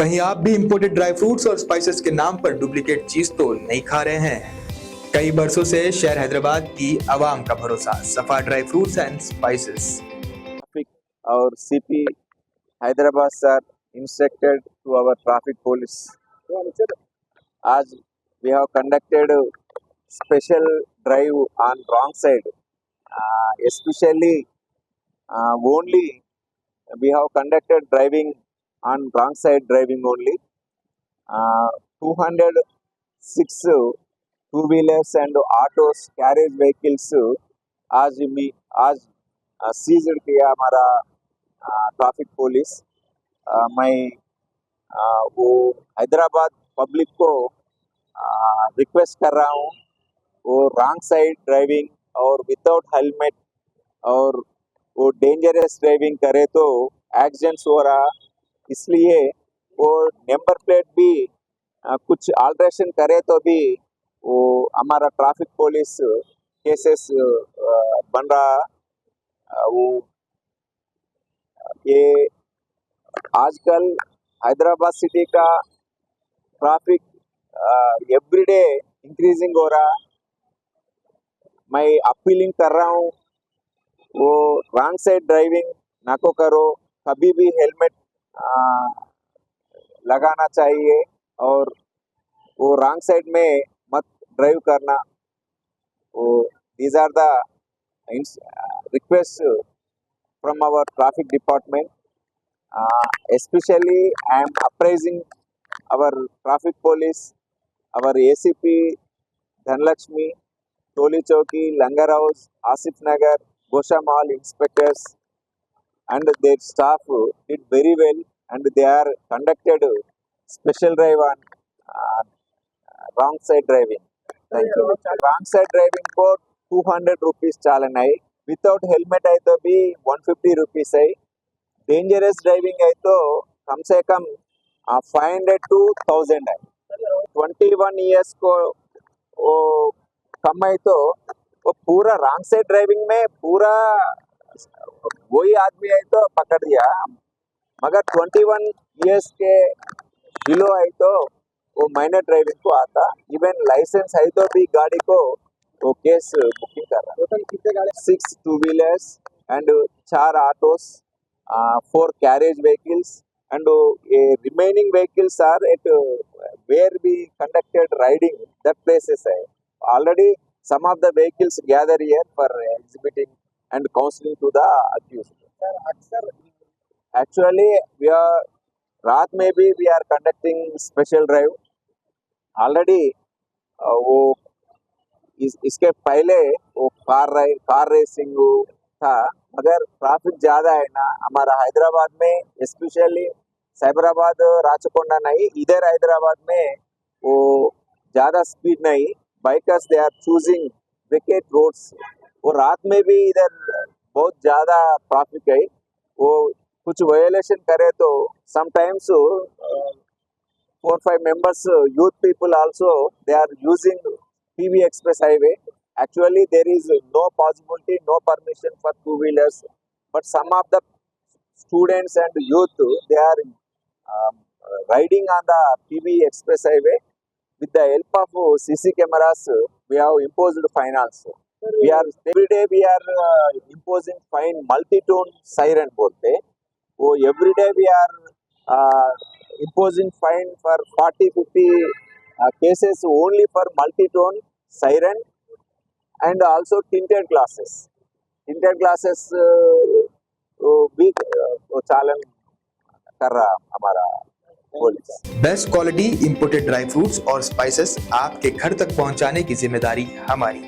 कहीं आप भी इंपोर्टेड ड्राई फ्रूट्स और स्पाइसेस के नाम पर डुप्लीकेट चीज तो नहीं खा रहे हैं? कई बरसों से शहर हैदराबाद की आवाम का भरोसा सफा dry fruits and spices. Traffic, our CP Hyderabad sir instructed to our traffic police. As we have conducted a special drive on wrong side, especially only we have conducted driving on wrong side driving only. 206 two-wheelers and autos carriage vehicles आज seized किया हमारा traffic police. मैं वो Hyderabad public को request कर रहा हूँ, वो रॉन्ग साइड ड्राइविंग और विदाउट हेलमेट और वो डेंजरस ड्राइविंग करे तो एक्सीडेंट्स हो रहा, इसलिए वो नंबर प्लेट भी कुछ अल्ट्रेशन करे तो भी वो हमारा ट्रैफिक पुलिस केसेस बन रहा। वो ये आजकल हैदराबाद सिटी का ट्रैफिक एवरीडे इंक्रीजिंग हो रहा। मैं अपीलिंग कर रहा हूँ, वो रॉन्ग साइड ड्राइविंग ना को करो, कभी भी हेलमेट लगाना चाहिए और वो रॉन्ग साइड में मत ड्राइव करना। वो these are the requests from our traffic department. Especially I am appraising our traffic police, our ACP Dhanlakshmi, Toli Chowki, Langar House, Asif Nagar, Gosha Mall inspectors and their staff did very well, and they are conducted special drive on wrong side driving. Thank you. Wrong side driving को 200 rupees चालन है, without helmet है तो भी 150 rupees है, dangerous driving है तो कम से कम 500 to 1000 है। 21 years को वो कम है तो वो पूरा रॉन्ग साइड ड्राइविंग में पूरा वही आदमी है तो पकड़ दिया, मगर 21 years के बिलो है तो वो माइनर ड्राइविंग को आता। इवन लाइसेंस है तो भी गाड़ी को वो केस बुकिंग कर रहा। टोटल कितने गाड़ी? 6 two-wheelers and 4 autos, 4 carriage vehicles, and remaining vehicles are at where we conducted riding, that places है। Already some of the vehicles gather here for exhibiting and counseling to the accused. Actually we are रात में भी we are conducting special drive already। वो इसके पहले वो car racing था, मगर ट्रैफिक ज़्यादा है ना हमारा हैदराबाद में, स्पेशली साइबराबाद राचकोंडा नहीं, इधर हैदराबाद में वो ज़्यादा स्पीड नहीं, bikers they are choosing wicked roads. वो रात में भी इधर बहुत ज़्यादा ट्रैफिक है, वो कुछ वायोलेशन करे तो sometimes 4-5 members youth people also they are using PV Express Highway. Actually there is no possibility, no permission for two-wheelers, but some of the students and youth they are riding on the PV Express Highway. With the help of CC cameras we have imposed fine also. We are every day we are imposing fine, multi-tone siren बोलते, वो every day we are imposing fine for 40-50 cases only for multi-tone siren and also tinted glasses. Tinted glasses भी चालन कर रहा हमारा police. Best quality imported dry fruits और spices आपके घर तक पहुंचाने की जिम्मेदारी हमारी।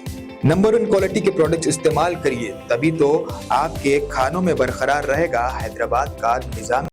नंबर 1 क्वालिटी के प्रोडक्ट्स इस्तेमाल करिए, तभी तो आपके खानों में बरकरार रहेगा हैदराबाद का निजाम।